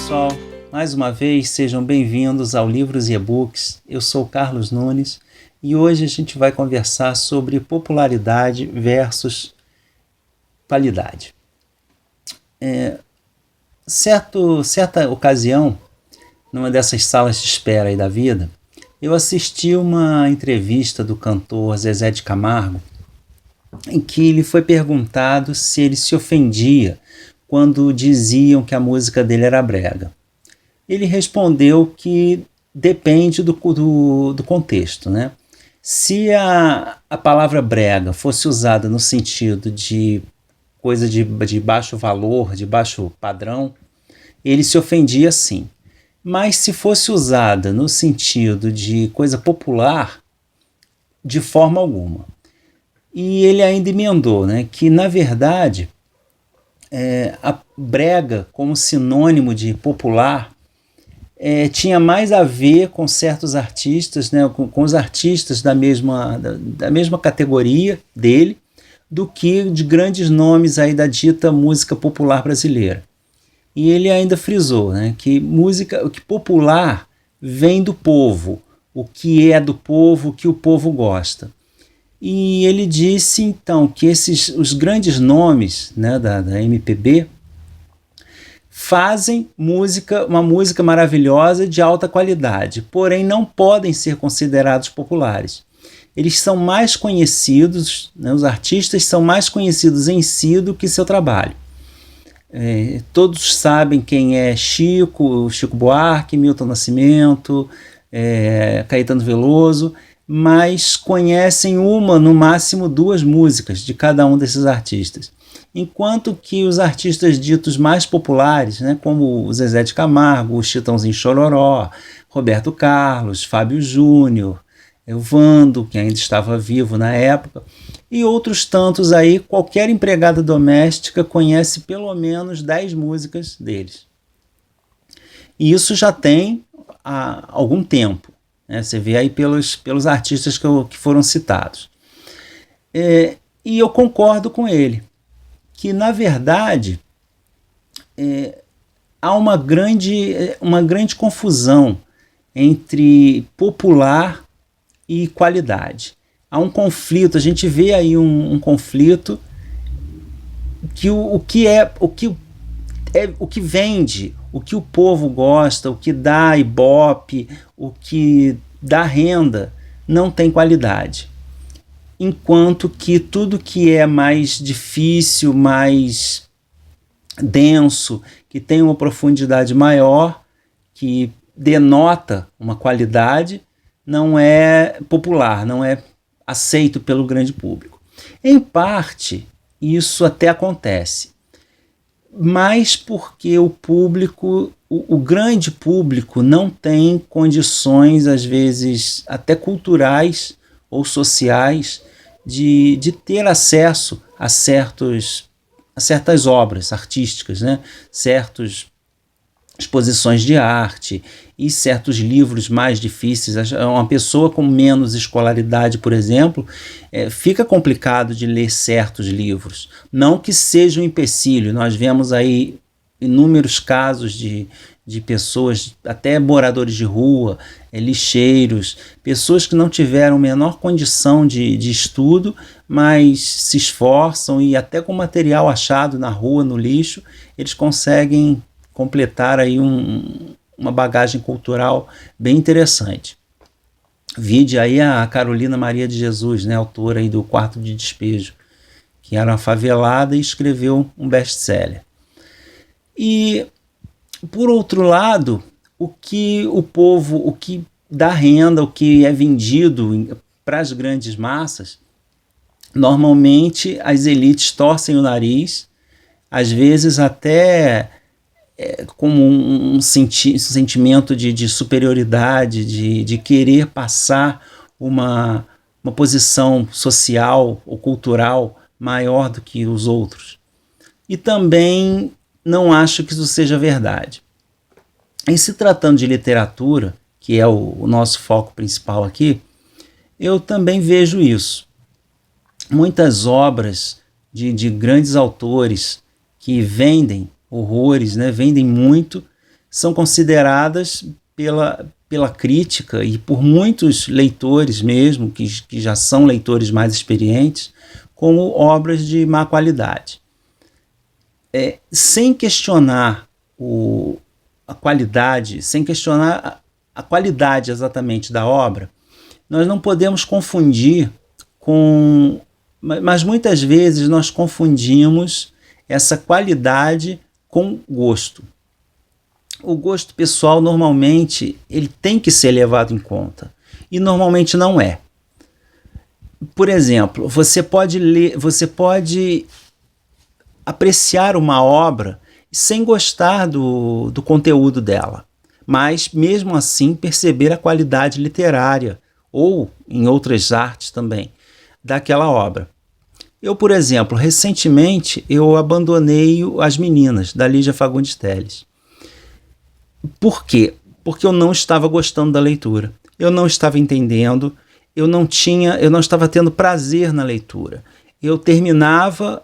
pessoal, mais uma vez sejam bem-vindos ao Livros e E-Books. Eu sou Carlos Nunes e hoje a gente vai conversar sobre popularidade versus qualidade. Certa ocasião, numa dessas salas de espera aí da vida, eu assisti uma entrevista do cantor Zezé de Camargo, em que lhe foi perguntado se ele se ofendia quando diziam que a música dele era brega. Ele respondeu que depende do contexto, né? Se a palavra brega fosse usada no sentido de coisa de baixo valor, de baixo padrão, ele se ofendia sim. Mas se fosse usada no sentido de coisa popular, de forma alguma. E ele ainda emendou, né, que na verdade a brega como sinônimo de popular tinha mais a ver com certos artistas, né, com os artistas da mesma categoria dele, do que de grandes nomes aí da dita música popular brasileira. E ele ainda frisou, né, que o que popular vem do povo, o que é do povo, o que o povo gosta. E ele disse então que os grandes nomes, né, da MPB fazem uma música maravilhosa de alta qualidade, porém não podem ser considerados populares. Eles são mais conhecidos, né, os artistas são mais conhecidos em si do que seu trabalho. Todos sabem quem é Chico Buarque, Milton Nascimento, Caetano Veloso, mas conhecem uma, no máximo duas músicas de cada um desses artistas. Enquanto que os artistas ditos mais populares, né, como o Zezé de Camargo, o Chitãozinho Chororó, Roberto Carlos, Fábio Júnior, o Vando, que ainda estava vivo na época, e outros tantos aí, qualquer empregada doméstica conhece pelo menos 10 músicas deles. E isso já tem há algum tempo. Você vê aí pelos artistas que foram citados. E eu concordo com ele, que na verdade há uma grande confusão entre popular e qualidade. Há um conflito, a gente vê aí um conflito que o que vende, o que o povo gosta, o que dá ibope, o que dá renda, não tem qualidade. Enquanto que tudo que é mais difícil, mais denso, que tem uma profundidade maior, que denota uma qualidade, não é popular, não é aceito pelo grande público. Em parte, isso até acontece, mas porque o grande público não tem condições, às vezes até culturais ou sociais, de ter acesso a certas obras artísticas, né? Certas exposições de arte e certos livros mais difíceis. Uma pessoa com menos escolaridade, por exemplo, fica complicado de ler certos livros. Não que seja um empecilho, nós vemos aí inúmeros casos de pessoas, até moradores de rua, lixeiros, pessoas que não tiveram a menor condição de estudo, mas se esforçam e até com material achado na rua, no lixo, eles conseguem completar aí uma bagagem cultural bem interessante. Vide aí a Carolina Maria de Jesus, né, autora aí do Quarto de Despejo, que era uma favelada e escreveu um best-seller. E, por outro lado, o que dá renda, o que é vendido para as grandes massas, normalmente as elites torcem o nariz, às vezes até como um sentimento de superioridade, de querer passar uma posição social ou cultural maior do que os outros. E também não acho que isso seja verdade. Em se tratando de literatura, que é o nosso foco principal aqui, eu também vejo isso. Muitas obras de grandes autores que vendem horrores, né, vendem muito, são consideradas pela crítica e por muitos leitores mesmo, que já são leitores mais experientes, como obras de má qualidade. Sem questionar a qualidade, sem questionar a qualidade exatamente da obra, nós não podemos confundir com... Mas muitas vezes nós confundimos essa qualidade com gosto. O gosto pessoal normalmente ele tem que ser levado em conta e normalmente não é. Por exemplo, você pode apreciar uma obra sem gostar do conteúdo dela, mas mesmo assim perceber a qualidade literária ou em outras artes também daquela obra. Eu, por exemplo, recentemente eu abandonei As Meninas, da Lígia Fagundes Telles. Por quê? Porque eu não estava gostando da leitura. Eu não estava entendendo, eu não estava tendo prazer na leitura. Eu terminava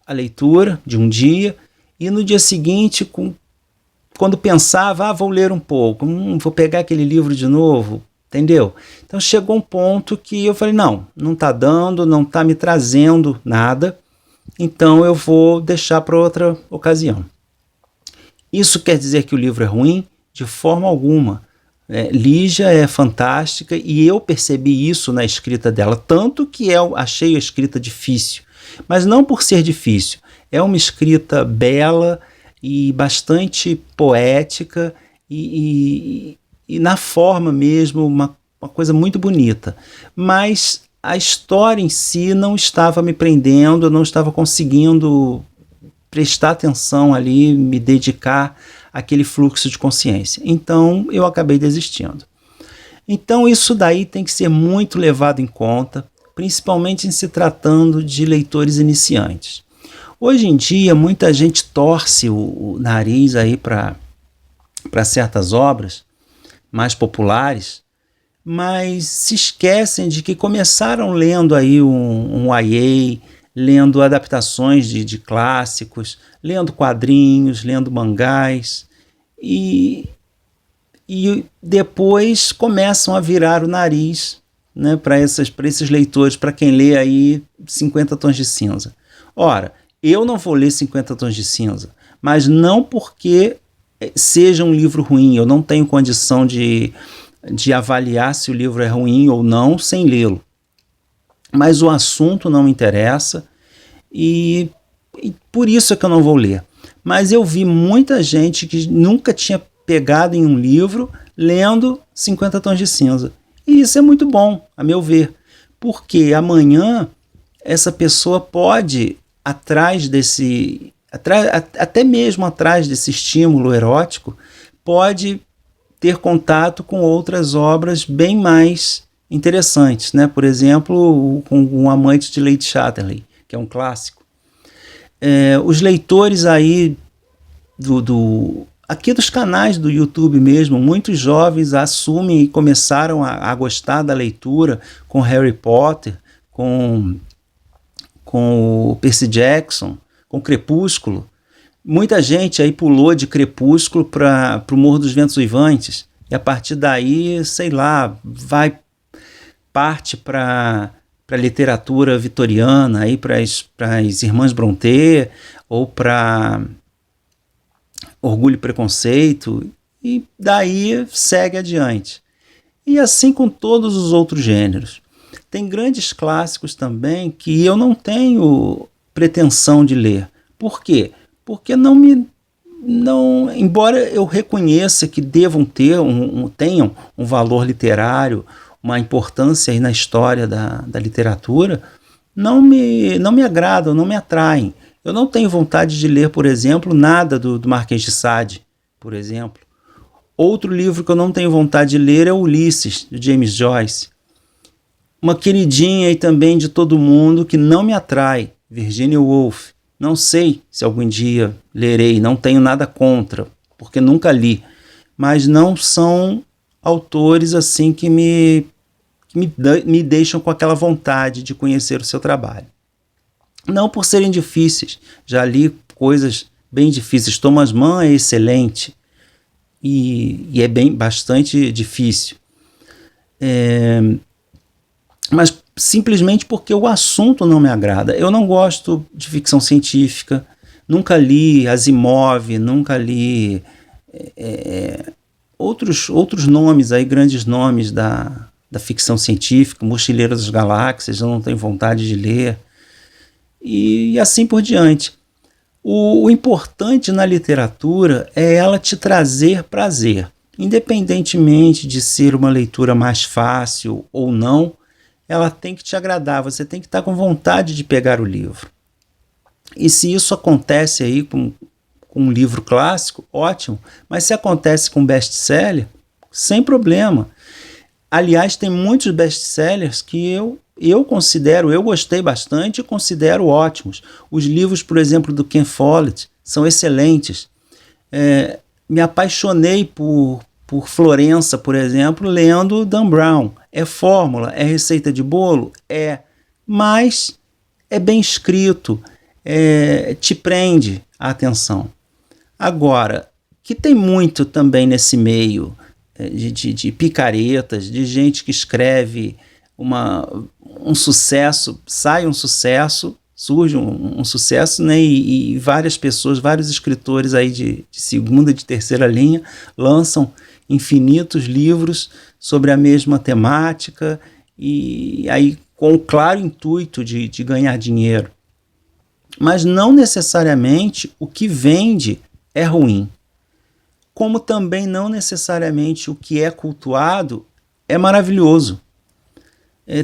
a leitura de um dia e no dia seguinte, quando pensava, vou ler um pouco, vou pegar aquele livro de novo, entendeu? Então chegou um ponto que eu falei, não está dando, não está me trazendo nada, então eu vou deixar para outra ocasião. Isso quer dizer que o livro é ruim? De forma alguma. Lígia é fantástica e eu percebi isso na escrita dela, tanto que eu achei a escrita difícil, mas não por ser difícil, é uma escrita bela e bastante poética e na forma mesmo uma coisa muito bonita, mas a história em si não estava me prendendo, eu não estava conseguindo prestar atenção ali, me dedicar àquele fluxo de consciência. Então eu acabei desistindo. Então isso daí tem que ser muito levado em conta, principalmente em se tratando de leitores iniciantes. Hoje em dia muita gente torce o nariz aí para certas obras mais populares, mas se esquecem de que começaram lendo aí um YA, lendo adaptações de clássicos, lendo quadrinhos, lendo mangás, e depois começam a virar o nariz, né, para esses leitores, para quem lê aí 50 Tons de Cinza. Ora, eu não vou ler 50 Tons de Cinza, mas não porque seja um livro ruim, eu não tenho condição de avaliar se o livro é ruim ou não sem lê-lo. Mas o assunto não me interessa e por isso é que eu não vou ler. Mas eu vi muita gente que nunca tinha pegado em um livro lendo 50 Tons de Cinza. E isso é muito bom, a meu ver, porque amanhã essa pessoa pode, até mesmo atrás desse estímulo erótico, pode ter contato com outras obras bem mais interessantes, né? Por exemplo, com Um Amante de Lady Chatterley, que é um clássico. Os leitores aí aqui dos canais do YouTube mesmo, muitos jovens assumem e começaram a gostar da leitura com Harry Potter, com o Percy Jackson, com Crepúsculo. Muita gente aí pulou de Crepúsculo para o Morro dos Ventos Uivantes, e a partir daí, sei lá, parte para a literatura vitoriana, para as Irmãs Brontë, ou para Orgulho e Preconceito, e daí segue adiante. E assim com todos os outros gêneros. Tem grandes clássicos também que eu não tenho pretensão de ler. Por quê? Porque embora eu reconheça que devam tenham um valor literário, uma importância aí na história da literatura, não me agradam, não me atraem. Eu não tenho vontade de ler, por exemplo, nada do Marquês de Sade, por exemplo. Outro livro que eu não tenho vontade de ler é Ulisses, de James Joyce. Uma queridinha aí também de todo mundo que não me atrai, Virginia Woolf. Não sei se algum dia lerei, não tenho nada contra, porque nunca li. Mas não são autores assim que me deixam com aquela vontade de conhecer o seu trabalho. Não por serem difíceis, já li coisas bem difíceis. Thomas Mann é excelente e é bastante difícil. Mas simplesmente porque o assunto não me agrada. Eu não gosto de ficção científica, nunca li Asimov, nunca li outros nomes aí, grandes nomes da ficção científica, Mochileiro das Galáxias, eu não tenho vontade de ler, e assim por diante. O importante na literatura é ela te trazer prazer, independentemente de ser uma leitura mais fácil ou não, ela tem que te agradar, você tem que estar com vontade de pegar o livro. E se isso acontece aí com um livro clássico, ótimo, mas se acontece com best-seller, sem problema. Aliás, tem muitos best-sellers que eu considero, eu gostei bastante e considero ótimos. Os livros, por exemplo, do Ken Follett são excelentes. Me apaixonei por Florença, por exemplo, lendo Dan Brown. É fórmula, é receita de bolo? Mas é bem escrito, te prende a atenção. Agora, que tem muito também nesse meio de picaretas, de gente que escreve um sucesso, sai um sucesso, surge um sucesso, né? E várias pessoas, vários escritores aí de segunda e de terceira linha lançam infinitos livros sobre a mesma temática e aí com o claro intuito de ganhar dinheiro. Mas não necessariamente o que vende é ruim, como também não necessariamente o que é cultuado é maravilhoso.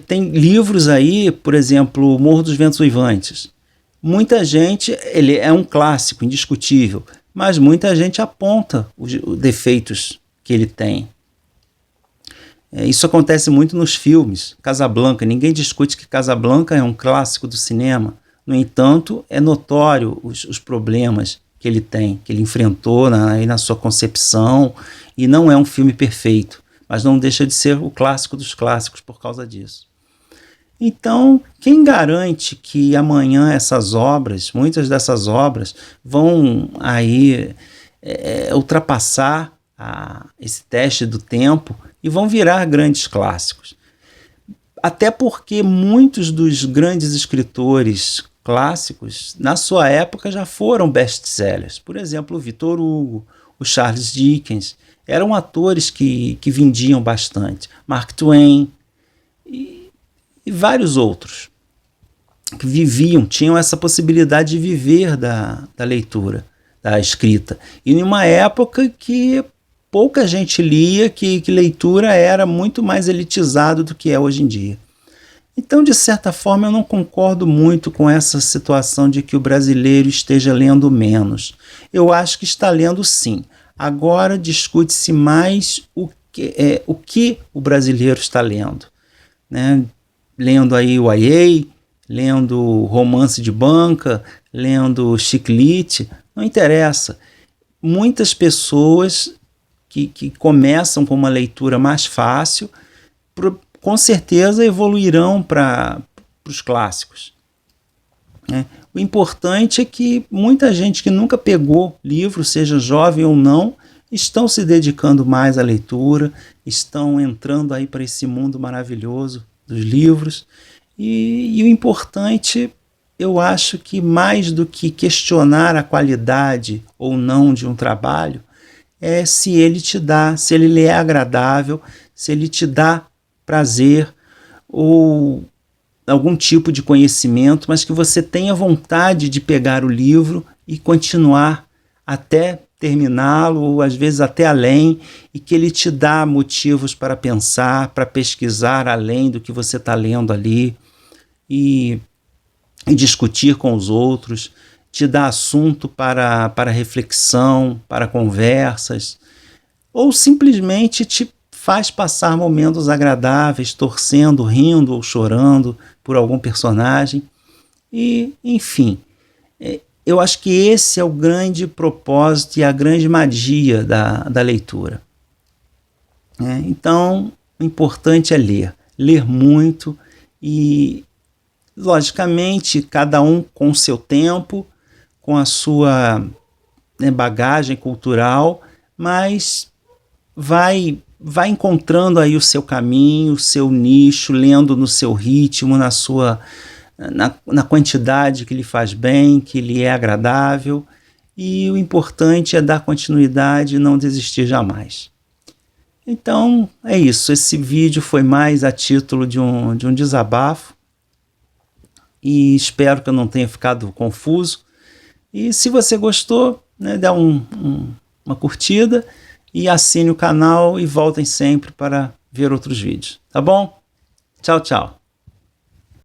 Tem livros aí, por exemplo, Morro dos Ventos Uivantes. Muita gente, ele é um clássico, indiscutível, mas muita gente aponta os defeitos que ele tem. Isso acontece muito nos filmes. Casablanca, ninguém discute que Casablanca é um clássico do cinema. No entanto, é notório os problemas que ele tem, que ele enfrentou na sua concepção, e não é um filme perfeito, mas não deixa de ser o clássico dos clássicos por causa disso. Então, quem garante que amanhã muitas dessas obras, vão aí ultrapassar esse teste do tempo e vão virar grandes clássicos? Até porque muitos dos grandes escritores clássicos, na sua época, já foram best-sellers. Por exemplo, o Victor Hugo, o Charles Dickens, eram atores que vendiam bastante. Mark Twain e vários outros que tinham essa possibilidade de viver da leitura, da escrita. E em uma época que pouca gente lia, que leitura era muito mais elitizado do que é hoje em dia. Então, de certa forma, eu não concordo muito com essa situação de que o brasileiro esteja lendo menos. Eu acho que está lendo sim. Agora discute-se mais o que o brasileiro está lendo, né? Lendo aí o YA, lendo romance de banca, lendo chiclete, não interessa. Muitas pessoas que começam com uma leitura mais fácil, com certeza evoluirão para os clássicos. O importante é que muita gente que nunca pegou livro, seja jovem ou não, estão se dedicando mais à leitura, estão entrando aí para esse mundo maravilhoso dos livros. E o importante, eu acho que mais do que questionar a qualidade ou não de um trabalho, é se ele lhe é agradável, se ele te dá prazer ou algum tipo de conhecimento, mas que você tenha vontade de pegar o livro e continuar até terminá-lo, ou às vezes até além, e que ele te dá motivos para pensar, para pesquisar além do que você está lendo ali, e discutir com os outros, te dá assunto para reflexão, para conversas, ou simplesmente te faz passar momentos agradáveis, torcendo, rindo ou chorando por algum personagem. E, enfim, eu acho que esse é o grande propósito e a grande magia da leitura. Então, o importante é ler muito e, logicamente, cada um com o seu tempo, com a sua né, bagagem cultural, mas vai encontrando aí o seu caminho, o seu nicho, lendo no seu ritmo, na quantidade que lhe faz bem, que lhe é agradável, e o importante é dar continuidade e não desistir jamais. Então é isso, esse vídeo foi mais a título de um desabafo, e espero que eu não tenha ficado confuso. E se você gostou, né, dá uma curtida e assine o canal e voltem sempre para ver outros vídeos, tá bom? Tchau, tchau!